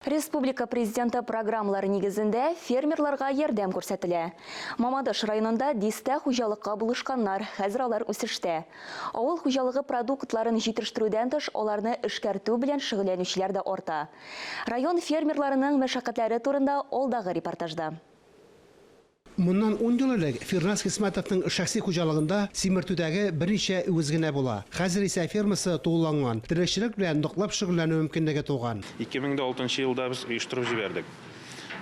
Республика президенты программалары негізінде фермерларға ярдәм көрсетілі. Мамадыш районында дисті хужалыққа бұлышқаннар, хәзір алар үсішті. Ауыл хужалығы продуктларын жетіштіруден тыш, оларны ішкәрту білен шүгіленушілер де орта. Район фермерларының мәшақатлары турында олдағы репортажда. Мұнан 10 жыл элек Фирназ Хисматовның шәхси хуҗалыгында симертүдәге берничә үзгенә була. Хәзер исә фермасы тулыланган. Тирәкчелек белән ныклап шөгыльләнү мөмкинлеге туган. 2006 елда без оештырып җибәрдек.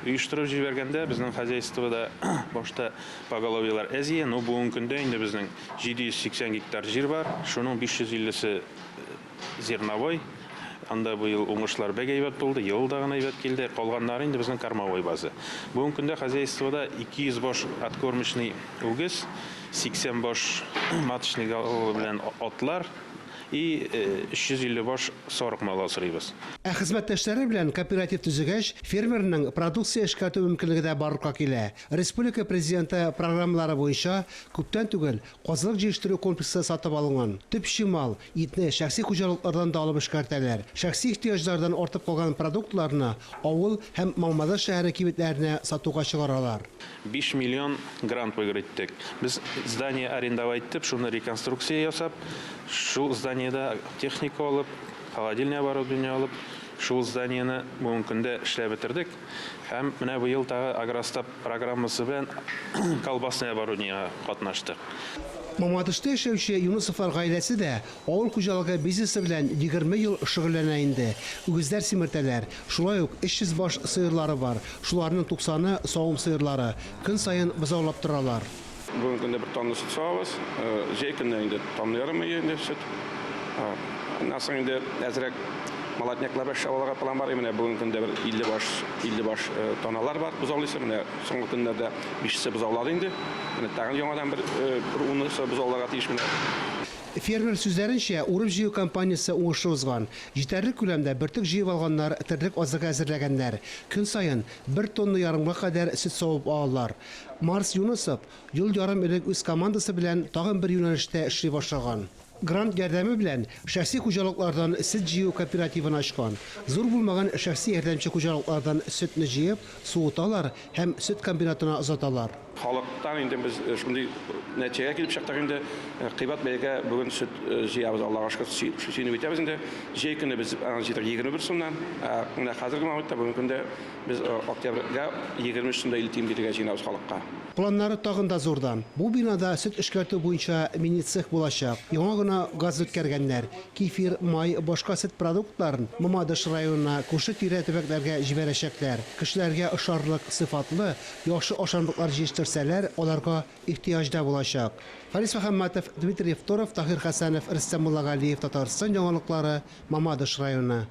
Оештырып җибәргәндә безнең хозяйствода башта поголовьелар әзия, но бүгенге көндә инде безнең 780 гектар җир бар. Шуның 550-се зерновой. Анда быел уңышлар бәк әйбәт булды, елда гына әйбәт килде. Калганнары инде безнең кормовой база. Бүгенге көндә хозяйствода 200 баш откормочный үгез, 80 баш маточный белән атлар и 350 баш сарык мал асрыйбыз. Ә хезмәттәшләре белән кооператив төзегәч, фермерның продукция эшкәртү мөмкинлеге дә барлыкка килә. Республика президенты программалары буенча күптән түгел казылык җитештерү комплексы сатып алынган. Төп чимал, итне шәхси хуҗалыклардан да алып эшкәртәләр. Шәхси ихтыяҗлардан артып калган продуктларны авыл һәм Мамадыш шәһәре кибетләренә сатуга чыгаралар. 5 миллион грант выигрыттык. Без здание арендовать итеп, шуны реконструкция ясап, шул зданиеда техника алып, холодильное оборудование алып, шул зданиены бүгенге көндә эшләп бетердек. Һәм менә быел тагы Агростап программасы белән колбасное оборудование катнаштык. Мамадышта яшәүче Юнусовлар гаиләсе дә авыл хуҗалыгы бизнесы белән 20 ел шөгыльләнә инде. Үгезләр симертәләр. Шулай ук 300 баш сыерлары бар. Шуларның 90-ы савым сыерлары. Көн саен бозаулап торалар. Бүгенге көндә бер тонна сөт савабыз. Җәй көндә инде тонна ярым инде сөт. Насың инде әзрәк малатняклар шавалга план бар. Менә бүгенге көндә бер 50 баш тонналар бар. Бозаулыйсы менә соңгы көннәрдә 5-се бозаулады инде. Менә тагын яңадан бер 10-сы бозауларга тиеш менә. Фермер сүзләренчә, урып җыю кампаниясе уңышлы узган. Җитәрлек күләмдә бертик җыеп алганнар, терлек азык әзерләгәннәр. Көн саен 1 тонна ярымга кадәр сөт савып алалар. Марс Юнусов ел ярым элек үз командасы белән тагын бер юнәлештә эшли башлаган. Грант ярдәме белән шәхси хуҗалыклардан сөт җыю кооперативын ачкан. Зур булмаган шәхси ярдәмче хуҗалыклардан сөтне җыеп, суыталар һәм сөт комбинатына озаталар. Халыктан инде без шундый нәтиҗәгә килеп чыктык инде. Кыйбат бәягә бүген сөт җыябыз, Аллага шөкер, шуны үтәбез инде. Җәй көне без 21 сумнан, менә хәзерге вакытта бүгенге көндә без октябрьгә 23 сумда илтим дигән җыйнабыз халыкка. Планнары тагын да зурдан. Бу бинада сөт эшкәртү буенча мини-цех булачак. Яңа гына газ үткәргәннәр. Кефир, май, башка сөт продуктларын Мамадыш районына, күрше тирә төбәкләргә җибәрәчәкләр. Кешеләргә ошарлык, сыйфатлы, яхшы ашамлыклар җитештерсәләр, аларга ихтыяҗ да булачак. Харис Мөхәммәтов, Дмитрий Евторов, Таһир Хәсәнов, Рөстәм Муллагалиев, Татарстан яңалыклары, Мамадыш районы.